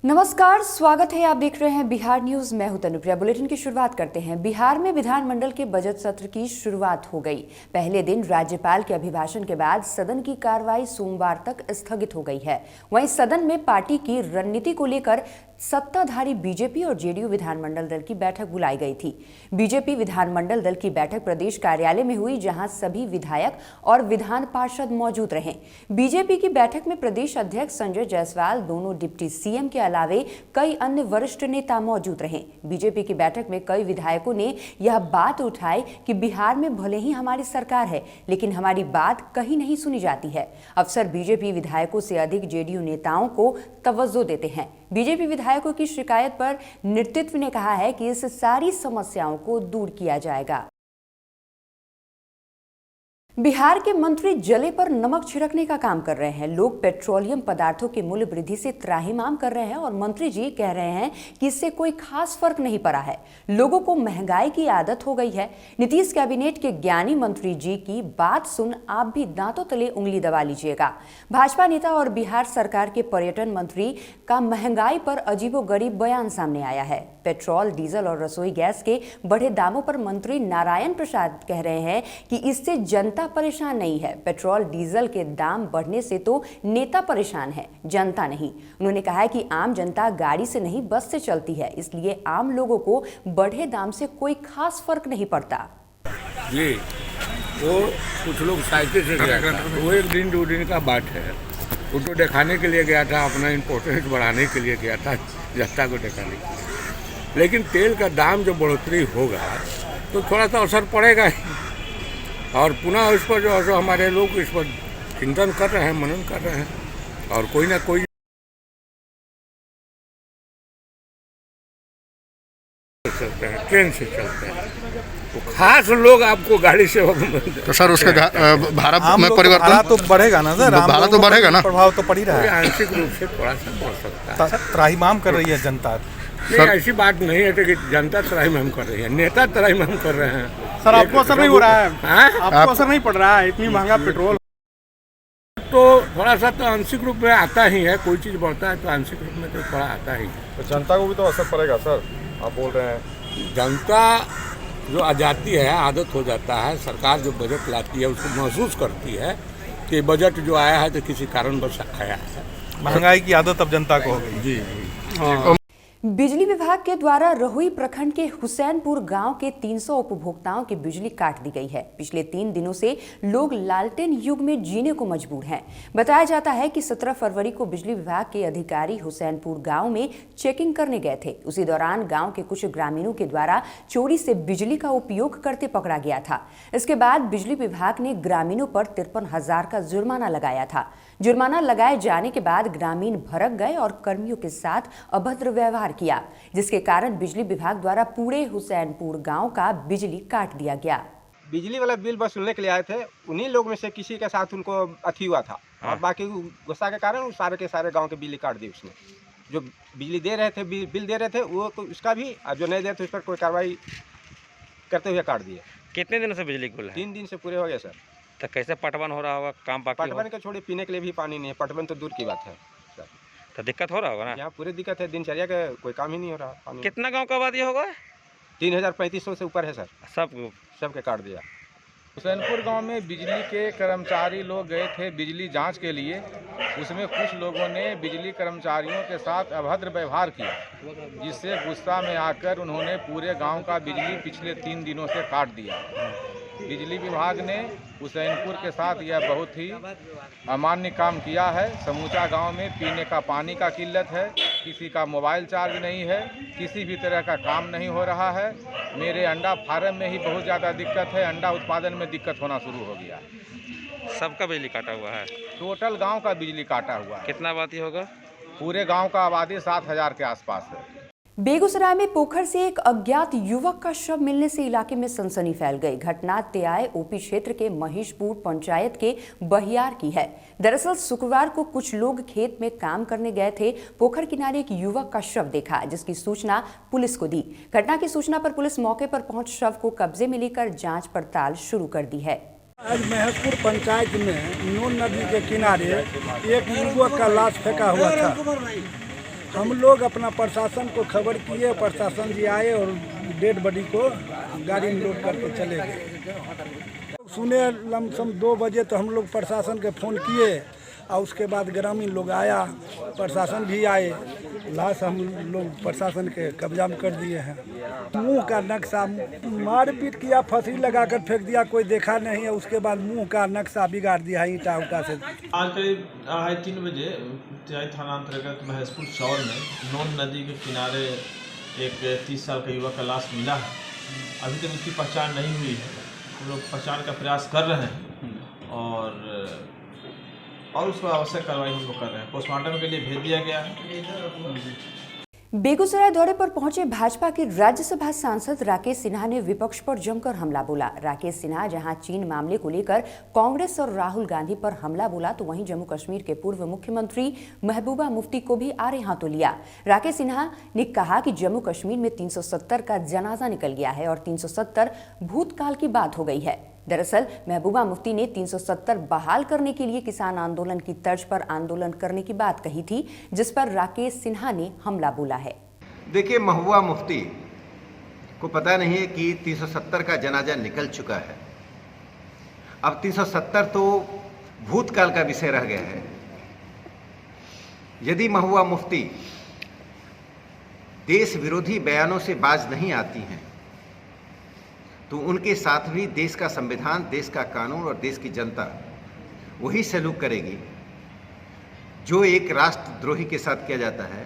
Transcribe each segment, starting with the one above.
नमस्कार, स्वागत है। आप देख रहे हैं बिहार न्यूज। मैं हूं तनुप्रिया। बुलेटिन की शुरुआत करते हैं। बिहार में विधानमंडल के बजट सत्र की शुरुआत हो गई। पहले दिन राज्यपाल के अभिभाषण के बाद सदन की कार्रवाई सोमवार तक स्थगित हो गई है। वहीं सदन में पार्टी की रणनीति को लेकर सत्ताधारी बीजेपी और जेडीयू विधानमंडल दल की बैठक बुलाई गई थी। बीजेपी विधानमंडल दल की बैठक प्रदेश कार्यालय में हुई, जहां सभी विधायक और विधान पार्षद मौजूद रहे। बीजेपी की बैठक में प्रदेश अध्यक्ष संजय जायसवाल, दोनों डिप्टी सीएम के अलावे कई अन्य वरिष्ठ नेता मौजूद रहे। बीजेपी की बैठक में कई विधायकों ने यह बात उठाई कि बिहार में भले ही हमारी सरकार है, लेकिन हमारी बात कहीं नहीं सुनी जाती है। अफसर बीजेपी विधायकों से अधिक जेडीयू नेताओं को तवज्जो देते हैं। बीजेपी विधायकों की शिकायत पर नेतृत्व ने कहा है कि इस सारी समस्याओं को दूर किया जाएगा। बिहार के मंत्री जले पर नमक छिड़कने का काम कर रहे हैं। लोग पेट्रोलियम पदार्थों के मूल्य वृद्धि से त्राहिमाम कर रहे हैं और मंत्री जी कह रहे हैं कि इससे कोई खास फर्क नहीं पड़ा है। लोगों को महंगाई की आदत हो गई है। नीतीश कैबिनेट के ज्ञानी मंत्री जी की बात सुन आप भी दांतों तले उंगली दबा लीजिएगा। भाजपा नेता और बिहार सरकार के पर्यटन मंत्री का महंगाई पर अजीबोगरीब बयान सामने आया है। पेट्रोल, डीजल और रसोई गैस के बढ़े दामों पर मंत्री नारायण प्रसाद कह रहे हैं कि इससे जनता परेशान नहीं है। पेट्रोल डीजल के दाम बढ़ने से तो नेता परेशान है, जनता नहीं। उन्होंने कहा है कि आम जनता गाड़ी से नहीं बस से चलती है, इसलिए आम लोगों को बढ़े दाम से कोई खास फर्क नहीं पड़ता। जी, वो कुछ लोग साइकिल से गया था, वो एक दिन 2 दिन का बात है। उनको दिखाने के लिए गया था, अपना इम्पोर्टेंस बढ़ाने के लिए गया था, जनता को दिखाने के लिए। लेकिन तेल का दाम जो बढ़ोतरी होगा तो थोड़ा सा असर पड़ेगा ही। और पुनः इस पर जो हमारे लोग इस पर चिंतन कर रहे हैं, मनन कर रहे हैं और कोई ना कोई चलते हैं, ट्रेन से चलते हैं। तो खास लोग आपको गाड़ी से तो सर उसके भाड़ा में परिवर्तन भाड़ा तो बढ़ेगा ना सर, भाड़ा तो बढ़ेगा ना, प्रभाव तो पड़ ही रहा है। आंशिक रूप से थोड़ा सा बढ़ सकता है। त्राहिमाम कर रही है जनता। नहीं, ऐसी बात नहीं है कि जनता त्राहिमाम कर रही है, नेता त्राहिमाम कर रहे हैं। सर आपको असर नहीं हो रहा है? आपको असर नहीं पड़ रहा है? इतनी महंगा पेट्रोल तो थोड़ा सा तो आंशिक रूप में आता ही है। कोई चीज़ बढ़ता है तो आंशिक रूप में तो थोड़ा आता ही है। तो जनता को भी तो असर पड़ेगा सर, आप बोल रहे हैं। जनता जो आ जाती है, आदत हो जाता है। सरकार जो बजट लाती है उसको महसूस करती है कि बजट जो आया है तो किसी कारणवश आया है। महंगाई की आदत अब जनता को हो गई। जी। बिजली विभाग के द्वारा रहुई प्रखंड के हुसैनपुर गांव के 300 उपभोक्ताओं की बिजली काट दी गई है। पिछले 3 दिनों से लोग लालटेन युग में जीने को मजबूर हैं। बताया जाता है कि 17 फरवरी को बिजली विभाग के अधिकारी हुसैनपुर गांव में चेकिंग करने गए थे। उसी दौरान गांव के कुछ ग्रामीणों के द्वारा चोरी से बिजली का उपयोग करते पकड़ा गया था। इसके बाद बिजली विभाग ने ग्रामीणों पर 53,000 का जुर्माना लगाया था। जुर्माना लगाए जाने के बाद ग्रामीण भड़क गए और कर्मियों के साथ अभद्र व्यवहार किया, जिसके कारण बिजली विभाग द्वारा पूरे हुसैनपुर गांव का बिजली काट दिया गया। बिजली वाला बिल वसूलने के लिए आए थे, उन्हीं लोग में से किसी के साथ उनको अथी हुआ था। और बाकी गुस्सा के कारण सारे के सारे गांव के बिजली काट दी उसने। जो बिजली दे रहे थे, बिल दे रहे थे, वो तो उसका भी, और जो नहीं दे थे उस पर कोई कार्रवाई करते हुए काट दिए। कितने दिनों से बिजली गुल है? 3 दिन से पूरे हो गए सर। तो कैसे पटवन हो रहा होगा? काम बाकी पटवन के छोड़े पीने के लिए भी पानी नहीं है। पटवन तो दूर की बात है सर। तो दिक्कत हो रहा होगा ना? यहाँ पूरी दिक्कत है, दिनचर्या का कोई काम ही नहीं हो रहा। पानी कितना गांव का आबादी होगा? 3,3500 से ऊपर है सर। सबके काट दिया। हुसैनपुर गांव में बिजली के कर्मचारी लोग गए थे बिजली जांच के लिए। उसमें कुछ लोगों ने बिजली कर्मचारियों के साथ अभद्र व्यवहार किया, जिससे गुस्सा में आकर उन्होंने पूरे गांव का बिजली पिछले 3 दिनों से काट दिया। बिजली विभाग ने हुसैनपुर के साथ यह बहुत ही अमान्य काम किया है। समूचा गांव में पीने का पानी का किल्लत है, किसी का मोबाइल चार्ज नहीं है, किसी भी तरह का काम नहीं हो रहा है। मेरे अंडा फार्म में ही बहुत ज़्यादा दिक्कत है, अंडा उत्पादन में दिक्कत होना शुरू हो गया है। सबका बिजली काटा हुआ है? टोटल गांव का बिजली काटा हुआ है। कितना आबादी होगा? पूरे गांव का आबादी 7,000 के आसपास है। बेगूसराय में पोखर से एक अज्ञात युवक का शव मिलने से इलाके में सनसनी फैल गई। घटना तेयाय ओपी क्षेत्र के महेशपुर पंचायत के बहियार की है। दरअसल शुक्रवार को कुछ लोग खेत में काम करने गए थे। पोखर किनारे एक युवक का शव देखा, जिसकी सूचना पुलिस को दी। घटना की सूचना पर पुलिस मौके पर पहुंच शव को कब्जे में लेकर जांच पड़ताल शुरू कर दी है। आज महेशपुर पंचायत में नून नदी के किनारे एक युवक का लाश फेंका हुआ था। हम लोग अपना प्रशासन को खबर किए, प्रशासन जी आए और डेड बॉडी को गाड़ी में लोड करके चले गए। सुने लमसम 2 बजे तो हम लोग प्रशासन के फ़ोन किए और उसके बाद ग्रामीण लोग आया, प्रशासन भी आए, लाश हम लोग प्रशासन के कब्जा में कर दिए हैं। मुंह का नक्शा मारपीट किया, फांसी लगाकर फेंक दिया, कोई देखा नहीं है। उसके बाद मुंह का नक्शा बिगाड़ दिया ईंटा उटा से। आज करीब 2:30-3 बजे तिहाई थाना अंतर्गत महेशपुर चौर में नोन नदी के किनारे एक 30 साल का युवक का लाश मिला है। अभी तक उसकी पहचान नहीं हुई है। हम लोग पहचान का प्रयास कर रहे हैं और उस पर आवश्यक कार्रवाई हम लोग कर रहे हैं। पोस्टमार्टम के लिए भेज दिया गया है। बेगूसराय दौरे पर पहुंचे भाजपा के राज्यसभा सांसद राकेश सिन्हा ने विपक्ष पर जमकर हमला बोला। राकेश सिन्हा जहां चीन मामले को लेकर कांग्रेस और राहुल गांधी पर हमला बोला, तो वहीं जम्मू कश्मीर के पूर्व मुख्यमंत्री महबूबा मुफ्ती को भी आड़े हाथों लिया। राकेश सिन्हा ने कहा कि जम्मू कश्मीर में 370 का जनाजा निकल गया है और 370 भूतकाल की बात हो गई है। दरअसल महबूबा मुफ्ती ने 370 बहाल करने के लिए किसान आंदोलन की तर्ज पर आंदोलन करने की बात कही थी, जिस पर राकेश सिन्हा ने हमला बोला है। देखिए, महबूबा मुफ्ती को पता नहीं है कि 370 का जनाजा निकल चुका है। अब 370 तो भूतकाल का विषय रह गया है। यदि महबूबा मुफ्ती देश विरोधी बयानों से बाज नहीं आती हैं तो उनके साथ भी देश का संविधान, देश का कानून और देश की जनता वही सलूक करेगी जो एक राष्ट्रद्रोही के साथ किया जाता है।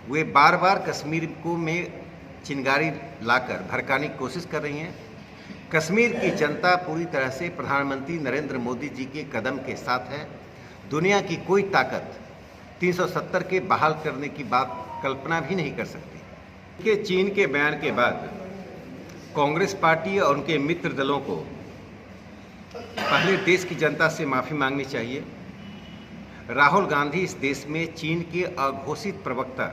वे बार बार कश्मीर को में चिंगारी लाकर भड़काने की कोशिश कर रही हैं। कश्मीर की जनता पूरी तरह से प्रधानमंत्री नरेंद्र मोदी जी के कदम के साथ है। दुनिया की कोई ताकत 370 के बहाल करने की बात कल्पना भी नहीं कर सकती। कि चीन के बयान के बाद कांग्रेस पार्टी और उनके मित्र दलों को पहले देश की जनता से माफ़ी मांगनी चाहिए। राहुल गांधी इस देश में चीन के अघोषित प्रवक्ता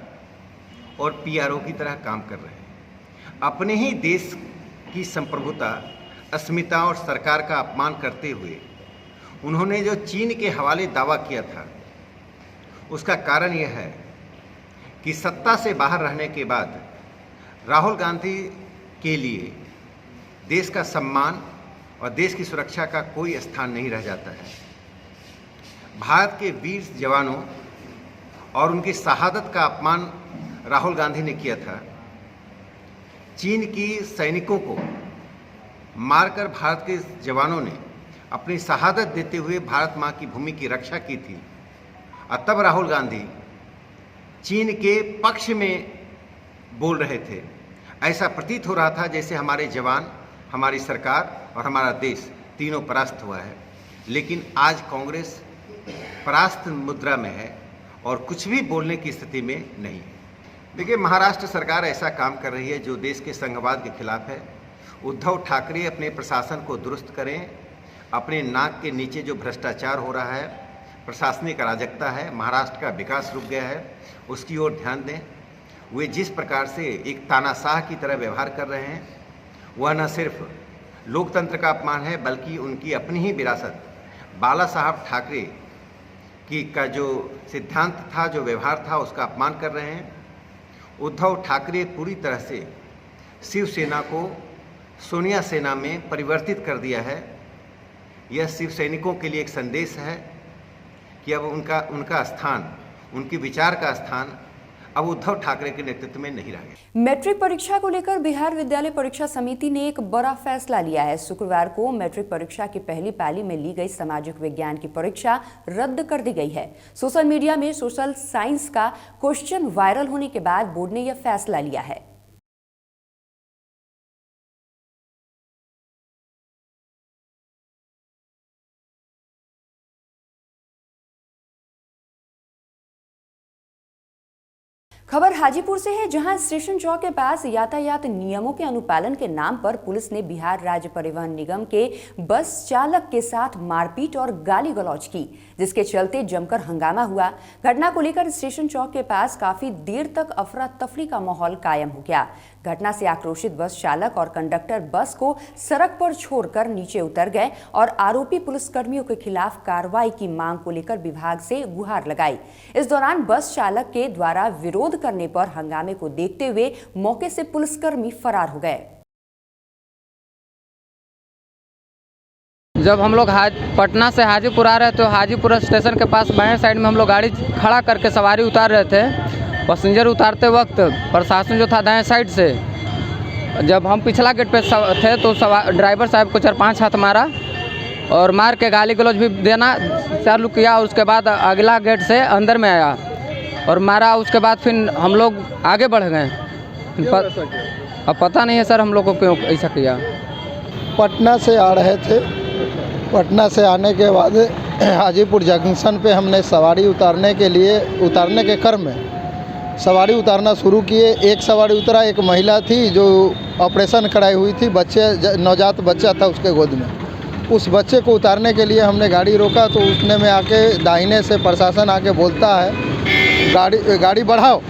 और पीआरओ की तरह काम कर रहे हैं। अपने ही देश की संप्रभुता, अस्मिता और सरकार का अपमान करते हुए उन्होंने जो चीन के हवाले दावा किया था, उसका कारण यह है कि सत्ता से बाहर रहने के बाद राहुल गांधी के लिए देश का सम्मान और देश की सुरक्षा का कोई स्थान नहीं रह जाता है। भारत के वीर जवानों और उनकी शहादत का अपमान राहुल गांधी ने किया था। चीन की सैनिकों को मारकर भारत के जवानों ने अपनी शहादत देते हुए भारत माँ की भूमि की रक्षा की थी। और तब राहुल गांधी चीन के पक्ष में बोल रहे थे। ऐसा प्रतीत हो रहा था जैसे हमारे जवान, हमारी सरकार और हमारा देश तीनों परास्त हुआ है। लेकिन आज कांग्रेस परास्त मुद्रा में है और कुछ भी बोलने की स्थिति में नहीं है। देखिए, महाराष्ट्र सरकार ऐसा काम कर रही है जो देश के संघवाद के खिलाफ है। उद्धव ठाकरे अपने प्रशासन को दुरुस्त करें। अपने नाक के नीचे जो भ्रष्टाचार हो रहा है, प्रशासनिक अराजकता है, महाराष्ट्र का विकास रुक गया है, उसकी ओर ध्यान दें। वे जिस प्रकार से एक तानाशाह की तरह व्यवहार कर रहे हैं, वह न सिर्फ लोकतंत्र का अपमान है बल्कि उनकी अपनी ही विरासत बाला साहब ठाकरे का जो सिद्धांत था, जो व्यवहार था, उसका अपमान कर रहे हैं। उद्धव ठाकरे पूरी तरह से शिवसेना को सोनिया सेना में परिवर्तित कर दिया है। यह शिव सैनिकों के लिए एक संदेश है कि अब उनका स्थान, उनकी विचार का स्थान अब उद्धव ठाकरे के नेतृत्व में नहीं रह गया। मैट्रिक परीक्षा को लेकर बिहार विद्यालय परीक्षा समिति ने एक बड़ा फैसला लिया है। शुक्रवार को मैट्रिक परीक्षा की पहली पाली में ली गई सामाजिक विज्ञान की परीक्षा रद्द कर दी गई है। सोशल मीडिया में सोशल साइंस का क्वेश्चन वायरल होने के बाद बोर्ड ने यह फैसला लिया है। खबर हाजीपुर से है, जहां स्टेशन चौक के पास यातायात नियमों के अनुपालन के नाम पर पुलिस ने बिहार राज्य परिवहन निगम के बस चालक के साथ मारपीट और गाली गलौज की, जिसके चलते जमकर हंगामा हुआ। घटना को लेकर स्टेशन चौक के पास काफी देर तक अफरा तफरी का माहौल कायम हो गया। घटना से आक्रोशित बस चालक और कंडक्टर बस को सड़क पर छोड़कर नीचे उतर गए और आरोपी पुलिसकर्मियों के खिलाफ कार्रवाई की मांग को लेकर विभाग से गुहार लगाई। इस दौरान बस चालक के द्वारा विरोध करने पर हंगामे को देखते हुए मौके से पुलिसकर्मी फरार हो गए। जब हम लोग पटना से हाजीपुर आ रहे थे तो हाजीपुर स्टेशन के पास बाएं साइड में हम लोग गाड़ी खड़ा करके सवारी उतार रहे थे। पैसेंजर उतारते वक्त प्रशासन जो था दाएं साइड से, जब हम पिछला गेट पे थे तो ड्राइवर साहब को 4-5 हाथ मारा और मार के गाली गलौज भी देना चालू किया। उसके बाद अगला गेट से अंदर में आया और मारा। उसके बाद फिर हम लोग आगे बढ़ गए। अब पता नहीं है सर हम लोग को क्यों ऐसा किया। पटना से आ रहे थे, पटना से आने के बाद हाजीपुर जंक्शन पे हमने सवारी उतारने के क्रम में सवारी उतारना शुरू किए। एक सवारी उतरा, एक महिला थी जो ऑपरेशन कराई हुई थी, नवजात बच्चा था उसके गोद में। उस बच्चे को उतारने के लिए हमने गाड़ी रोका तो उसने में आके दाहिने से प्रशासन आके बोलता है गाड़ी बढ़ाओ।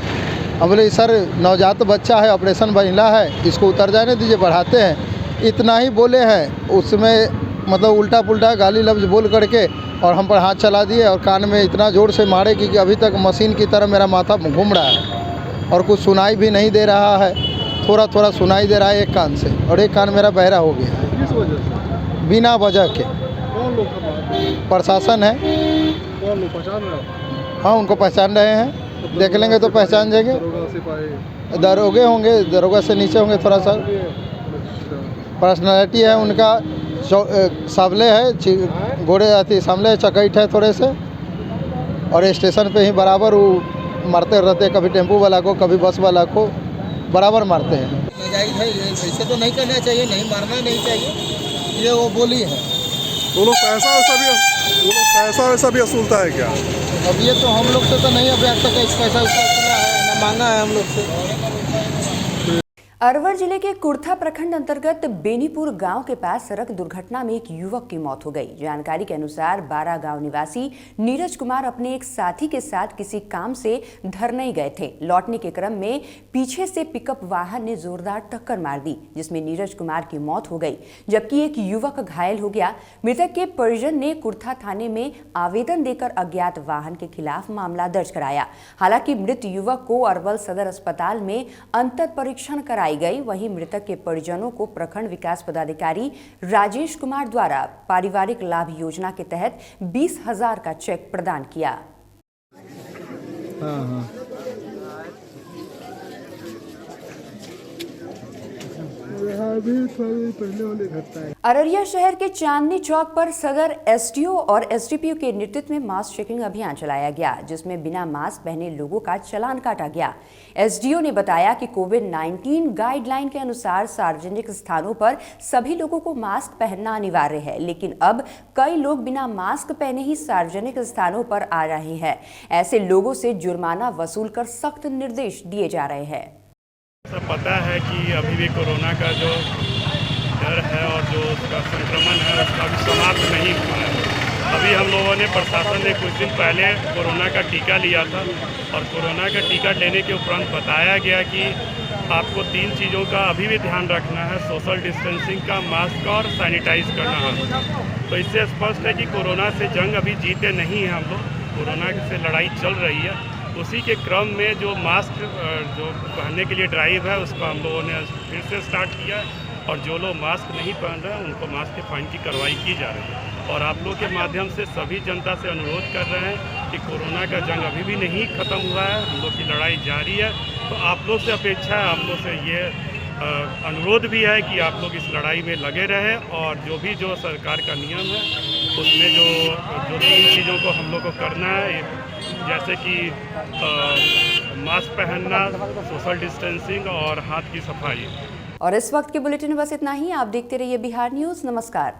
हम बोले सर नवजात बच्चा है, ऑपरेशन महिला है, इसको उतर जाने दीजिए, बढ़ाते हैं। इतना ही बोले हैं, उसमें मतलब उल्टा पुल्टा गाली लफ्ज़ बोल करके और हम पर हाथ चला दिए और कान में इतना ज़ोर से मारे कि अभी तक मशीन की तरह मेरा माथा घूम रहा है और कुछ सुनाई भी नहीं दे रहा है। थोड़ा थोड़ा सुनाई दे रहा है एक कान से और एक कान मेरा बहरा हो गया है। किस वजह से? बिना वजह के। कौन लोग का? प्रशासन है। कौन लोग पहचान रहे हैं? हाँ उनको पहचान रहे हैं, देख लेंगे तो पहचान जाएंगे। दरोगे होंगे, दरोगा से नीचे होंगे। थोड़ा सा पर्सनालिटी है उनका, सावले है, घोड़े आती सामले है, चकैट है थोड़े से, और स्टेशन पे ही बराबर वो मारते रहते हैं, कभी टेम्पू वाला को कभी बस वाला को बराबर मारते हैं। ऐसे तो नहीं करना चाहिए, नहीं मारना नहीं चाहिए, ये वो बोली है। वो लोग पैसा वैसा भी वसूलता है क्या? अब ये तो हम लोग से तो नहीं अभी तक पैसा वसूला है, ना मांगा है हम लोग से। अरवल जिले के कुर्था प्रखंड अंतर्गत बेनीपुर गांव के पास सड़क दुर्घटना में एक युवक की मौत हो गई। जानकारी के अनुसार 12 गांव निवासी नीरज कुमार अपने एक साथी के साथ किसी काम से धरनई गए थे। लौटने के क्रम में पीछे से पिकअप वाहन ने जोरदार टक्कर मार दी, जिसमें नीरज कुमार की मौत हो गई, जबकि एक युवक घायल हो गया। मृतक के परिजन ने कुर्था थाने में आवेदन देकर अज्ञात वाहन के खिलाफ मामला दर्ज कराया। हालांकि मृत युवक को अरवल सदर अस्पताल में अंतर परीक्षण कराई गई। वहीं मृतक के परिजनों को प्रखंड विकास पदाधिकारी राजेश कुमार द्वारा पारिवारिक लाभ योजना के तहत 20,000 का चेक प्रदान किया। अररिया शहर के चांदनी चौक पर सदर एसडीओ और एसडीपीओ के नेतृत्व में मास्क चेकिंग अभियान चलाया गया, जिसमें बिना मास्क पहने लोगों का चालान काटा गया। एसडीओ ने बताया कि कोविड-19 गाइडलाइन के अनुसार सार्वजनिक स्थानों पर सभी लोगों को मास्क पहनना अनिवार्य है, लेकिन अब कई लोग बिना मास्क पहने ही सार्वजनिक स्थानों पर आ रहे हैं। ऐसे लोगों से जुर्माना वसूल कर सख्त निर्देश दिए जा रहे हैं। सब पता है कि अभी भी कोरोना का जो डर है और जो उसका संक्रमण है उसका भी समाप्त नहीं हुआ है। अभी हम लोगों ने प्रशासन ने कुछ दिन पहले कोरोना का टीका लिया था और कोरोना का टीका लेने के उपरांत बताया गया कि आपको 3 चीज़ों का अभी भी ध्यान रखना है, सोशल डिस्टेंसिंग का, मास्क और सैनिटाइज करना है। तो इससे स्पष्ट है कि कोरोना से जंग अभी जीते नहीं हैं हम लोग, कोरोना से लड़ाई चल रही है। उसी के क्रम में जो मास्क जो पहनने के लिए ड्राइव है उसको हम लोगों ने फिर से स्टार्ट किया और जो लोग मास्क नहीं पहन रहे हैं उनको मास्क के फाइन की कार्रवाई की जा रही है। और आप लोग के माध्यम से सभी जनता से अनुरोध कर रहे हैं कि कोरोना का जंग अभी भी नहीं ख़त्म हुआ है, हम लोग की लड़ाई जारी है। तो आप लोग से अपेक्षा है, आप लोग से ये अनुरोध भी है कि आप लोग इस लड़ाई में लगे रहें और जो सरकार का नियम है उसमें जो 3 चीज़ों को हम लोग को करना है, जैसे कि मास्क पहनना, सोशल डिस्टेंसिंग और हाथ की सफाई। और इस वक्त के बुलेटिन में बस इतना ही। आप देखते रहिए बिहार न्यूज़। नमस्कार।